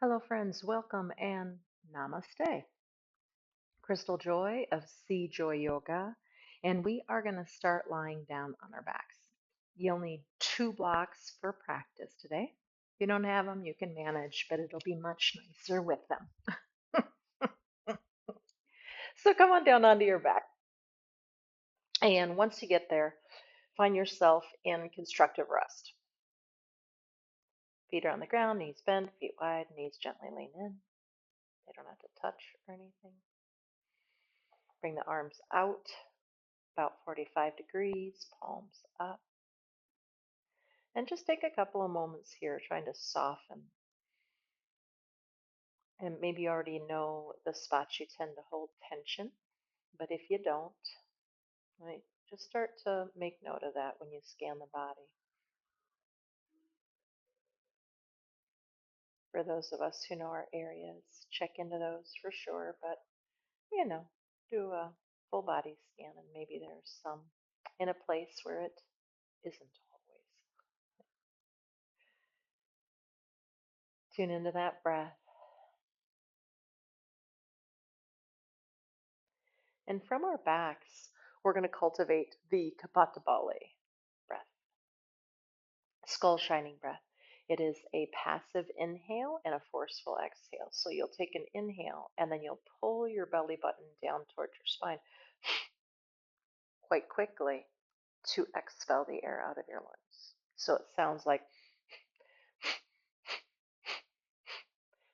Hello, friends. Welcome and namaste. Crystal Joy of CJoyYoga, and we are going to start lying down on our backs. You'll need 2 blocks for practice today. If you don't have them, you can manage, but it'll be much nicer with them. So come on down onto your back. And once you get there, find yourself in constructive rest. Feet are on the ground, knees bent, feet wide, knees gently lean in. They don't have to touch or anything. Bring the arms out about 45 degrees, palms up. And just take a couple of moments here trying to soften. And maybe you already know the spots you tend to hold tension, but if you don't, right, just start to make note of that when you scan the body. For those of us who know our areas, check into those for sure, but do a full body scan and maybe there's some in a place where it isn't always. Tune into that breath. And from our backs, we're going to cultivate the Kapatapali breath, skull shining breath. It is a passive inhale and a forceful exhale. So you'll take an inhale and then you'll pull your belly button down towards your spine quite quickly to expel the air out of your lungs. So it sounds like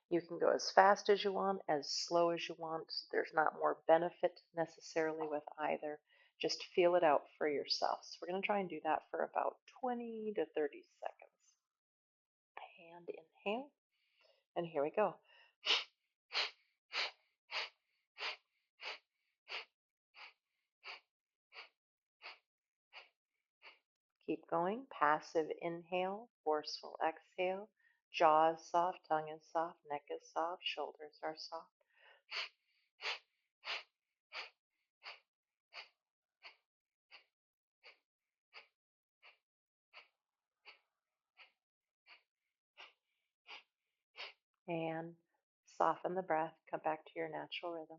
you can go as fast as you want, as slow as you want. There's not more benefit necessarily with either. Just feel it out for yourself. So we're going to try and do that for about 20 to 30 seconds. And inhale. And here we go. Keep going. Passive inhale, forceful exhale. Jaw is soft, tongue is soft, neck is soft, shoulders are soft. And soften the breath. Come back to your natural rhythm.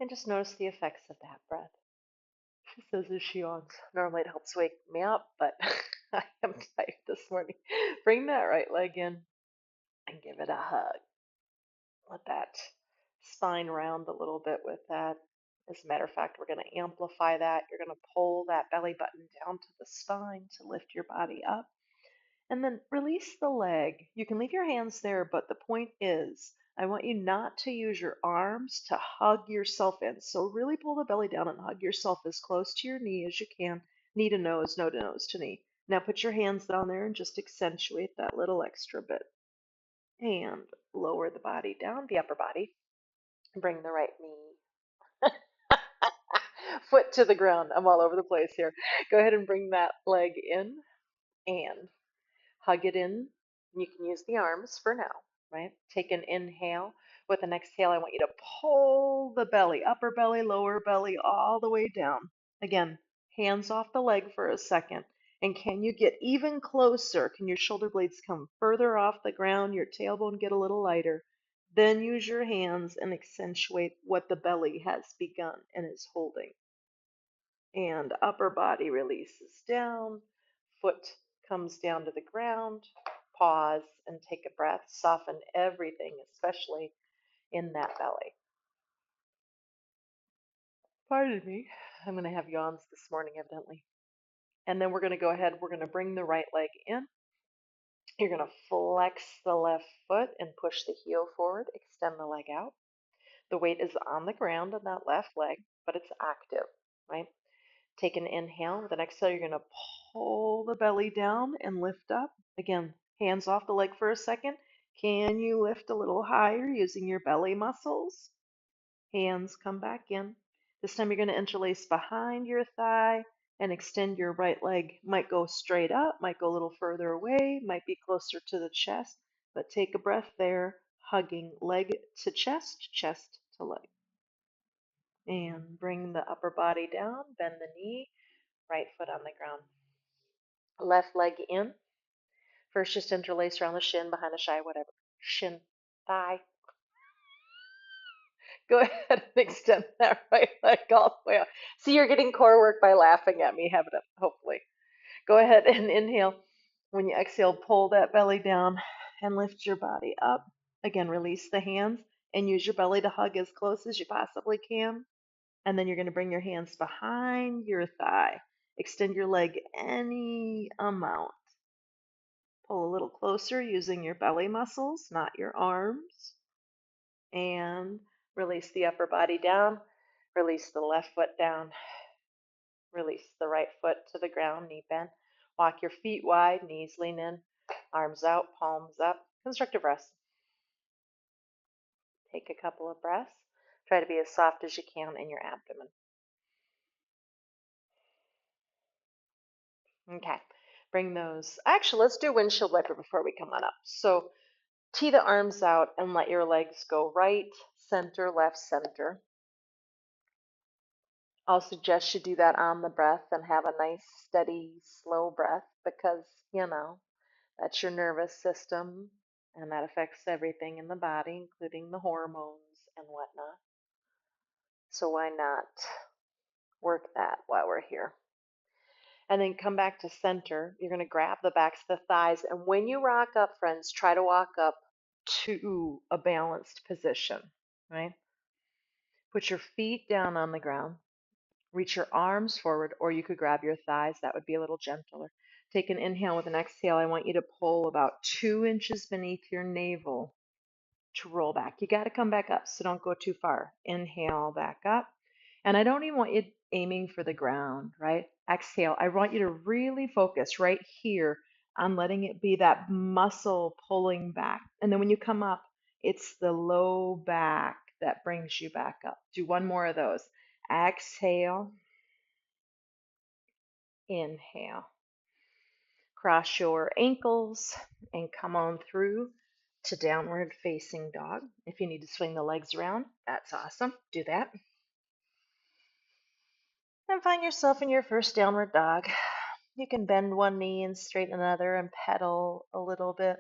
And just notice the effects of that breath. She says as she yawns. Normally it helps wake me up, but I am tired this morning. Bring that right leg in and give it a hug. Let that spine round a little bit with that. As a matter of fact, we're going to amplify that. You're going to pull that belly button down to the spine to lift your body up. And then release the leg. You can leave your hands there, but the point is, I want you not to use your arms to hug yourself in. So really pull the belly down and hug yourself as close to your knee as you can. Knee to nose, nose to knee. Now put your hands down there and just accentuate that little extra bit. And lower the body down, the upper body. Bring the right knee, foot to the ground. I'm all over the place here. Go ahead and bring that leg in and hug it in. You can use the arms for now, right? Take an inhale. With an exhale, I want you to pull the belly, upper belly, lower belly, all the way down. Again, hands off the leg for a second. And can you get even closer? Can your shoulder blades come further off the ground, your tailbone get a little lighter? Then use your hands and accentuate what the belly has begun and is holding. And upper body releases down, foot comes down to the ground, pause and take a breath, soften everything, especially in that belly. Pardon me, I'm going to have yawns this morning, evidently. And then we're going to go ahead, we're going to bring the right leg in. You're going to flex the left foot and push the heel forward, extend the leg out. The weight is on the ground on that left leg, but it's active, right? Take an inhale. With an exhale, you're going to pull the belly down and lift up. Again, hands off the leg for a second. Can you lift a little higher using your belly muscles? Hands come back in. This time you're going to interlace behind your thigh and extend your right leg. Might go straight up, might go a little further away, might be closer to the chest, but take a breath there, hugging leg to chest, chest to leg. And bring the upper body down, bend the knee, right foot on the ground. Left leg in. First, just interlace around the shin, behind the shy, whatever. Shin, thigh. Go ahead and extend that right leg all the way up. See, you're getting core work by laughing at me, haven't it? Hopefully. Go ahead and inhale. When you exhale, pull that belly down and lift your body up. Again, release the hands and use your belly to hug as close as you possibly can. And then you're going to bring your hands behind your thigh. Extend your leg any amount. Pull a little closer using your belly muscles, not your arms. And release the upper body down. Release the left foot down. Release the right foot to the ground, knee bend. Walk your feet wide, knees lean in, arms out, palms up. Constructive rest. Take a couple of breaths. Try to be as soft as you can in your abdomen. Okay. Bring those. Actually, let's do windshield wiper before we come on up. So tee the arms out and let your legs go right, center, left, center. I'll suggest you do that on the breath and have a nice, steady, slow breath because, that's your nervous system and that affects everything in the body, including the hormones and whatnot. So why not work that while we're here? And then come back to center. You're going to grab the backs of the thighs. And when you rock up, friends, try to walk up to a balanced position, right? Put your feet down on the ground. Reach your arms forward, or you could grab your thighs. That would be a little gentler. Take an inhale with an exhale. I want you to pull about 2 inches beneath your navel to roll back. You got to come back up, so don't go too far. Inhale, back up. And I don't even want you aiming for the ground, right? Exhale. I want you to really focus right here on letting it be that muscle pulling back. And then when you come up, it's the low back that brings you back up. Do one more of those. Exhale. Inhale. Cross your ankles and come on through to downward facing dog. If you need to swing the legs around, that's awesome. Do that. And find yourself in your first downward dog. You can bend one knee and straighten another and pedal a little bit.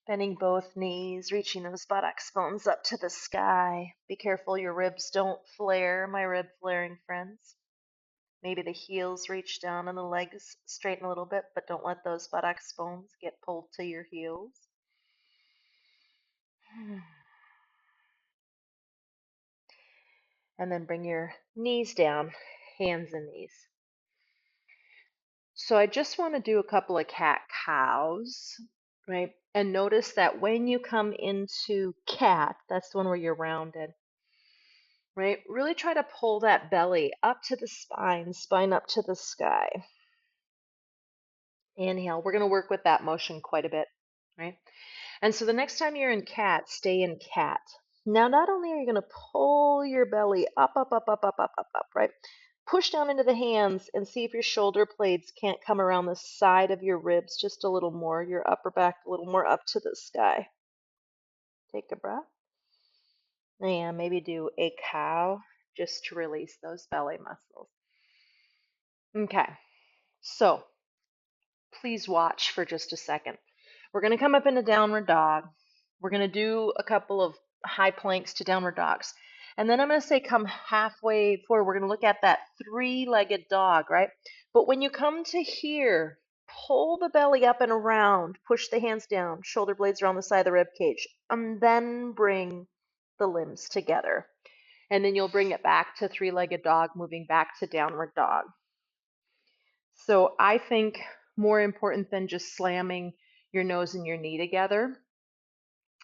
Bending both knees, reaching those buttocks bones up to the sky. Be careful your ribs don't flare, my rib flaring friends. Maybe the heels reach down and the legs straighten a little bit, but don't let those buttocks bones get pulled to your heels. And then bring your knees down, hands and knees. So I just want to do a couple of cat cows, right? And notice that when you come into cat, that's the one where you're rounded, right? Really try to pull that belly up to the spine, spine up to the sky. Inhale. We're going to work with that motion quite a bit, right? And so the next time you're in cat, stay in cat. Now, not only are you going to pull your belly up, up, up, up, up, up, up, up, right? Push down into the hands and see if your shoulder blades can't come around the side of your ribs just a little more, your upper back a little more up to the sky. Take a breath. And maybe do a cow just to release those belly muscles. Okay, so please watch for just a second. We're going to come up into downward dog. We're going to do a couple of high planks to downward dogs. And then I'm going to say come halfway forward. We're going to look at that 3-legged dog, right? But when you come to here, pull the belly up and around, push the hands down, shoulder blades around the side of the rib cage, and then bring the limbs together. And then you'll bring it back to 3-legged dog, moving back to downward dog. So I think more important than just slamming your nose and your knee together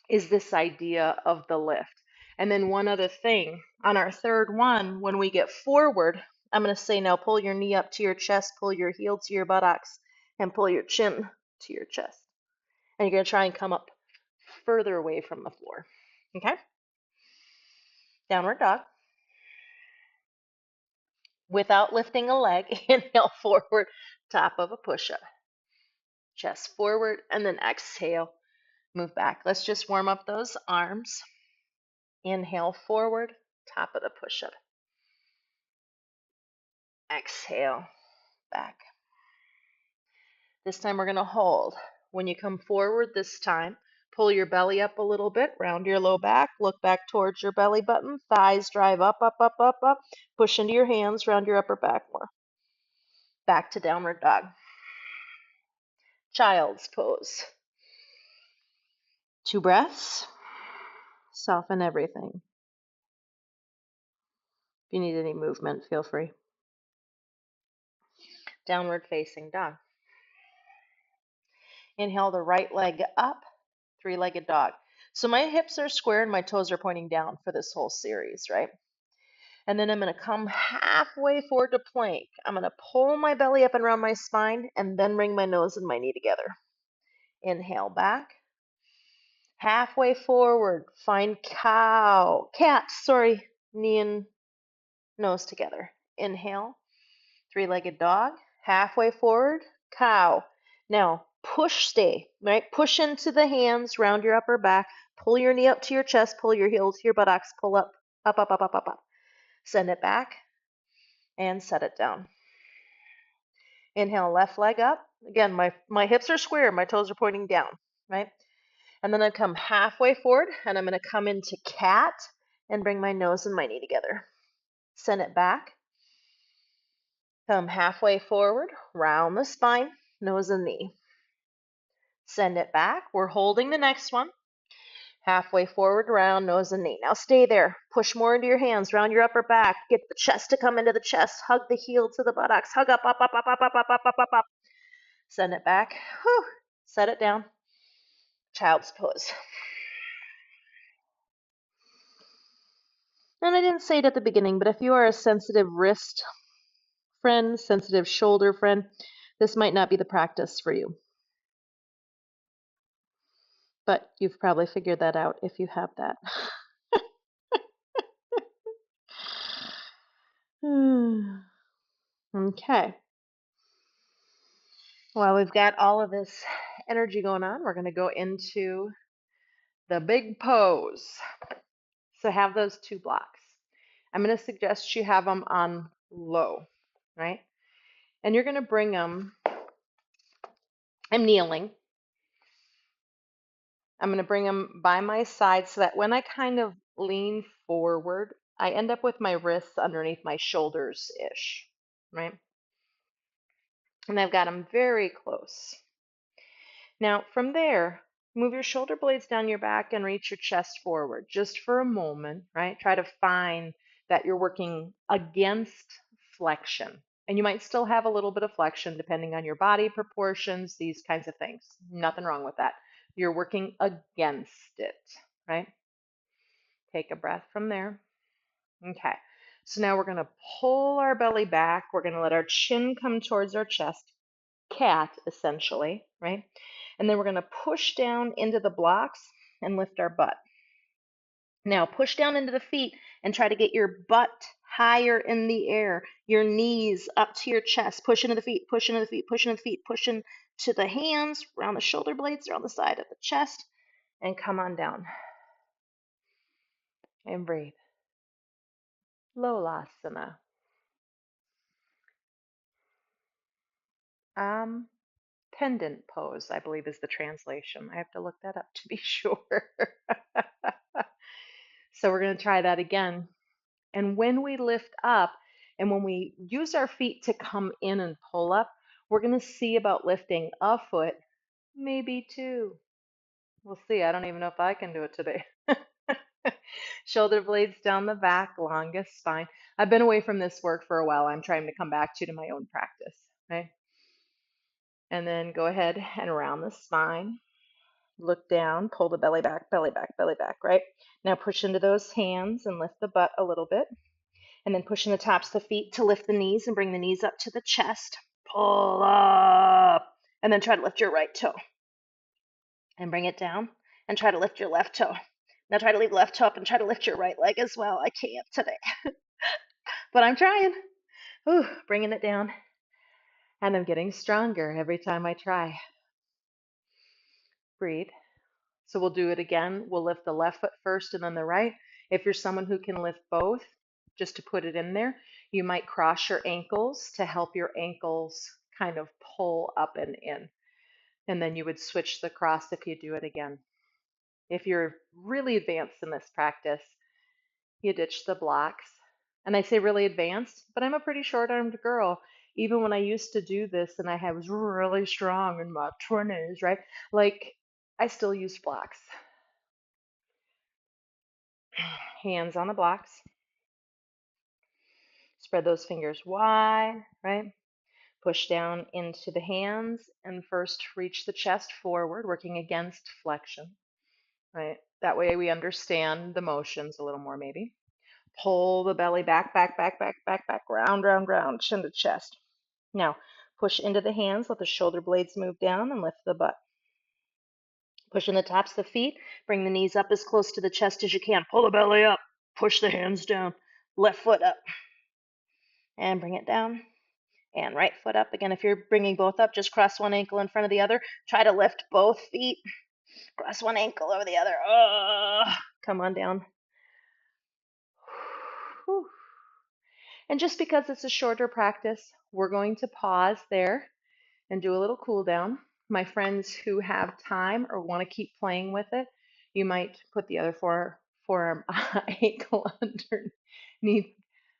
is this idea of the lift. And then one other thing, on our third one, when we get forward, I'm going to say now pull your knee up to your chest, pull your heel to your buttocks, and pull your chin to your chest. And you're going to try and come up further away from the floor. Okay? Downward dog. Without lifting a leg, inhale forward, top of a push-up. Chest forward, and then exhale, move back. Let's just warm up those arms. Inhale forward, top of the push-up. Exhale, back. This time we're going to hold. When you come forward this time, pull your belly up a little bit, round your low back, look back towards your belly button, thighs drive up, up, up, up, up, push into your hands, round your upper back more. Back to downward dog. Child's pose. 2 breaths. Soften everything. If you need any movement, feel free. Downward facing dog. Inhale the right leg up, 3-legged dog. So my hips are square and my toes are pointing down for this whole series, right? And then I'm going to come halfway forward to plank. I'm going to pull my belly up and around my spine and then bring my nose and my knee together. Inhale back. Halfway forward, find cat, knee and nose together. Inhale, 3-legged dog. Halfway forward, cow. Now, stay, right? Push into the hands, round your upper back. Pull your knee up to your chest, pull your heel to your buttocks, pull up, up, up, up, up, up, up. Send it back and set it down. Inhale, left leg up. Again, my hips are square, my toes are pointing down, right? And then I come halfway forward and I'm going to come into cat and bring my nose and my knee together. Send it back. Come halfway forward, round the spine, nose and knee. Send it back. We're holding the next one. Halfway forward, round, nose and knee. Now stay there. Push more into your hands, round your upper back. Get the chest to come into the chest. Hug the heel to the buttocks. Hug up, up, up, up, up, up, up, up, up, up, up. Send it back. Whew. Set it down. Child's pose. And I didn't say it at the beginning, but if you are a sensitive wrist friend, sensitive shoulder friend, this might not be the practice for you. But you've probably figured that out if you have that. Okay. Well, we've got all of this energy going on. We're going to go into the big pose. So have those 2 blocks. I'm going to suggest you have them on low, right? And you're going to bring them, I'm kneeling. I'm going to bring them by my side so that when I kind of lean forward, I end up with my wrists underneath my shoulders-ish, right? And I've got them very close. Now, from there, move your shoulder blades down your back and reach your chest forward just for a moment, right? Try to find that you're working against flexion. And you might still have a little bit of flexion depending on your body proportions, these kinds of things. Nothing wrong with that. You're working against it, right? Take a breath from there. Okay. So now we're going to pull our belly back. We're going to let our chin come towards our chest. Cat, essentially, right? And then we're going to push down into the blocks and lift our butt. Now push down into the feet and try to get your butt higher in the air, your knees up to your chest. Push into the feet, push into the feet, push into the feet, push into the hands, around the shoulder blades, around the side of the chest, and come on down. And breathe. Lolasana. Pendant pose, I believe is the translation. I have to look that up to be sure. So we're going to try that again. And when we lift up and when we use our feet to come in and pull up, we're going to see about lifting a foot, maybe 2. We'll see. I don't even know if I can do it today. Shoulder blades down the back, longest spine. I've been away from this work for a while. I'm trying to come back to my own practice. Okay. And then go ahead and round the spine. Look down, pull the belly back, belly back, belly back, right? Now push into those hands and lift the butt a little bit. And then push in the tops of the feet to lift the knees and bring the knees up to the chest. Pull up. And then try to lift your right toe. And bring it down. And try to lift your left toe. Now try to leave left toe up and try to lift your right leg as well. I can't today. But I'm trying. Ooh, bringing it down. And I'm getting stronger every time I try. Breathe. So we'll do it again. We'll lift the left foot first and then the right. If you're someone who can lift both, just to put it in there, you might cross your ankles to help your ankles kind of pull up and in. And then you would switch the cross if you do it again. If you're really advanced in this practice, you ditch the blocks. And I say really advanced, but I'm a pretty short-armed girl. Even when I used to do this and I was really strong in my 20s, right? Like, I still use blocks. Hands on the blocks. Spread those fingers wide, right? Push down into the hands and first reach the chest forward, working against flexion, right? That way we understand the motions a little more, maybe. Pull the belly back, back, back, back, back, back, round, round, round, chin to chest. Now, push into the hands, let the shoulder blades move down and lift the butt. Push in the tops of the feet, bring the knees up as close to the chest as you can. Pull the belly up, push the hands down, left foot up, and bring it down. And right foot up. Again, if you're bringing both up, just cross one ankle in front of the other. Try to lift both feet. Cross one ankle over the other. Come on down. Whew. And just because it's a shorter practice, we're going to pause there and do a little cool down. My friends who have time or want to keep playing with it, you might put the other forearm ankle underneath,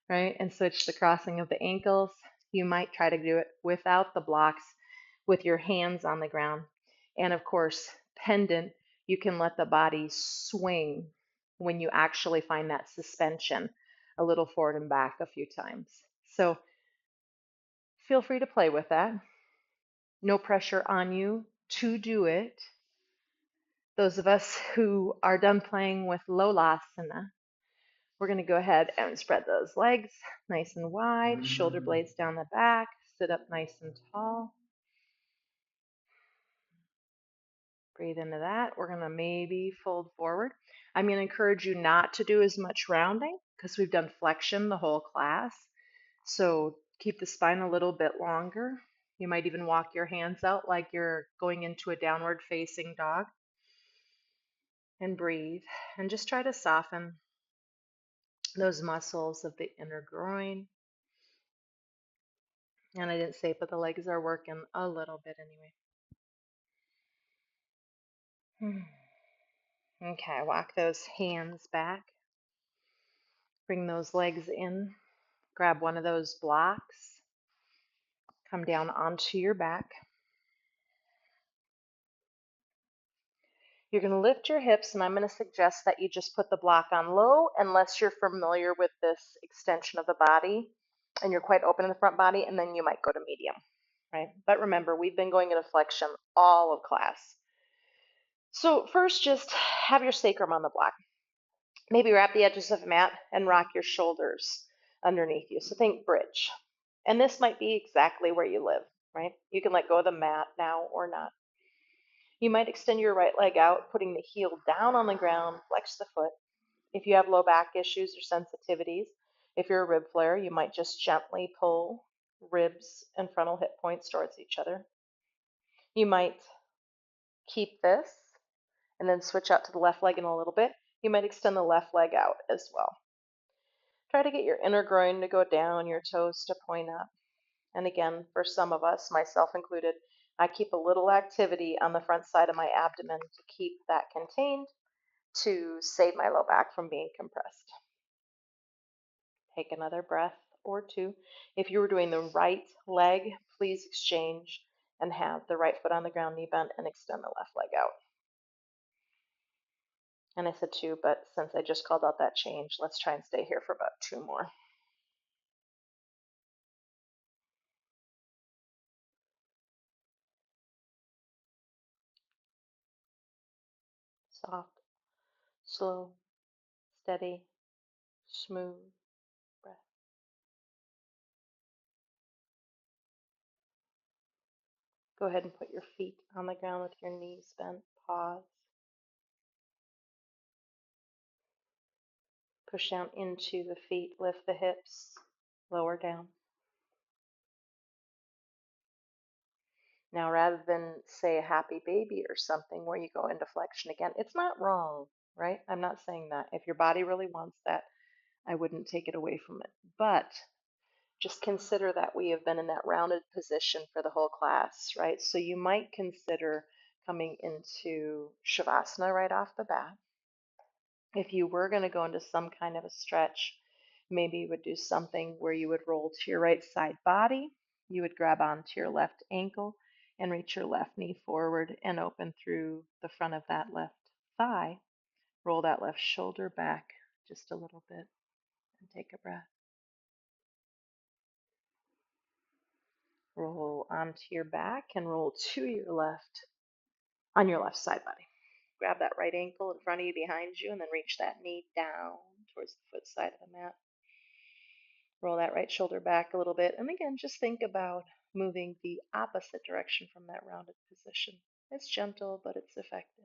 right? And switch the crossing of the ankles. You might try to do it without the blocks with your hands on the ground. And of course, pendant, you can let the body swing when you actually find that suspension a little forward and back a few times. So feel free to play with that. No pressure on you to do it. Those of us who are done playing with Lolasana, we're going to go ahead and spread those legs nice and wide, shoulder blades down the back, sit up nice and tall. Breathe into that. We're going to maybe fold forward. I'm going to encourage you not to do as much rounding because we've done flexion the whole class. So keep the spine a little bit longer. You might even walk your hands out like you're going into a downward facing dog. And breathe. And just try to soften those muscles of the inner groin. And I didn't say it, but the legs are working a little bit anyway. Okay, walk those hands back. Bring those legs in. Grab one of those blocks. Come down onto your back. You're going to lift your hips, and I'm going to suggest that you just put the block on low unless you're familiar with this extension of the body and you're quite open in the front body, and then you might go to medium, right? But remember, we've been going into flexion all of class. So first, just have your sacrum on the block. Maybe wrap the edges of the mat and rock your shoulders underneath you. So think bridge. And this might be exactly where you live, right? You can let go of the mat now or not. You might extend your right leg out, putting the heel down on the ground, flex the foot. If you have low back issues or sensitivities, if you're a rib flare, you might just gently pull ribs and frontal hip points towards each other. You might keep this and then switch out to the left leg in a little bit. You might extend the left leg out as well. Try to get your inner groin to go down, your toes to point up. And again, for some of us, myself included, I keep a little activity on the front side of my abdomen to keep that contained to save my low back from being compressed. Take another breath or two. If you were doing the right leg, please exchange and have the right foot on the ground, knee bent, and extend the left leg out. And I said two, but since I just called out that change, let's try and stay here for about two more. Soft, slow, steady, smooth breath. Go ahead and put your feet on the ground with your knees bent. Pause. Push down into the feet. Lift the hips. Lower down. Now, rather than say a happy baby or something where you go into flexion again, it's not wrong, right? I'm not saying that. If your body really wants that, I wouldn't take it away from it. But Just consider that we have been in that rounded position for the whole class, right? So you might consider coming into Shavasana right off the bat. If you were going to go into some kind of a stretch, maybe you would do something where you would roll to your right side body, you would grab onto your left ankle and reach your left knee forward and open through the front of that left thigh. Roll that left shoulder back just a little bit and take a breath. Roll onto your back and roll to your left on your left side body. Grab that right ankle in front of you behind you and then reach that knee down towards the foot side of the mat. Roll that right shoulder back a little bit. And again, just think about moving the opposite direction from that rounded position. It's gentle, but it's effective.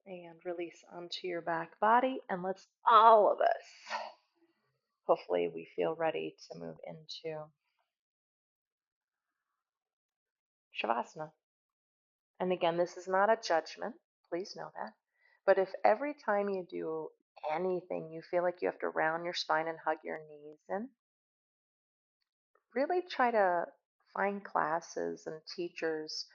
And release onto your back body. And let's all of us, hopefully we feel ready to move into Shavasana. And again, this is not a judgment. Please know that. But if every time you do anything, you feel like you have to round your spine and hug your knees in, really try to find classes and teachers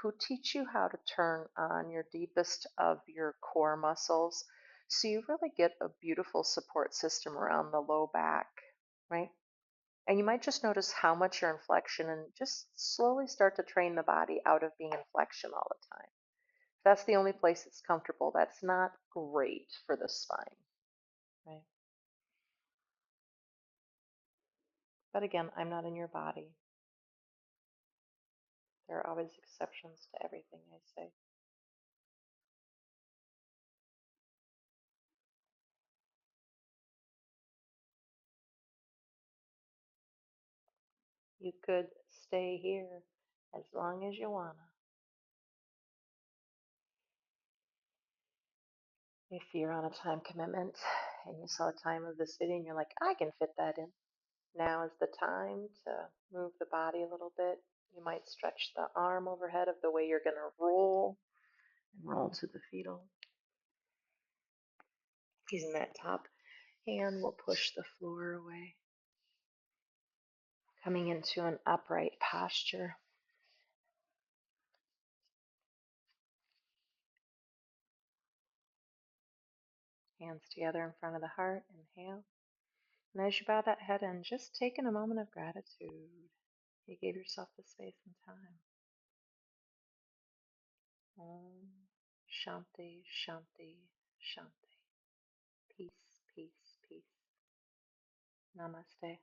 who teach you how to turn on your deepest of your core muscles so you really get a beautiful support system around the low back, right? And you might just notice how much you're in flexion and just slowly start to train the body out of being in flexion all the time. If that's the only place it's comfortable, that's not great for the spine, right? But again, I'm not in your body. There are always exceptions to everything I say. You could stay here as long as you wanna. If you're on a time commitment and you saw the time of this video and you're like, I can fit that in, now is the time to move the body a little bit. You might stretch the arm overhead of the way you're gonna roll and roll to the fetal. Using that top hand, we'll push the floor away. Coming into an upright posture. Hands together in front of the heart. Inhale. And as you bow that head in, just taking a moment of gratitude. You gave yourself the space and time. Om Shanti, Shanti, Shanti. Peace, peace, peace. Namaste.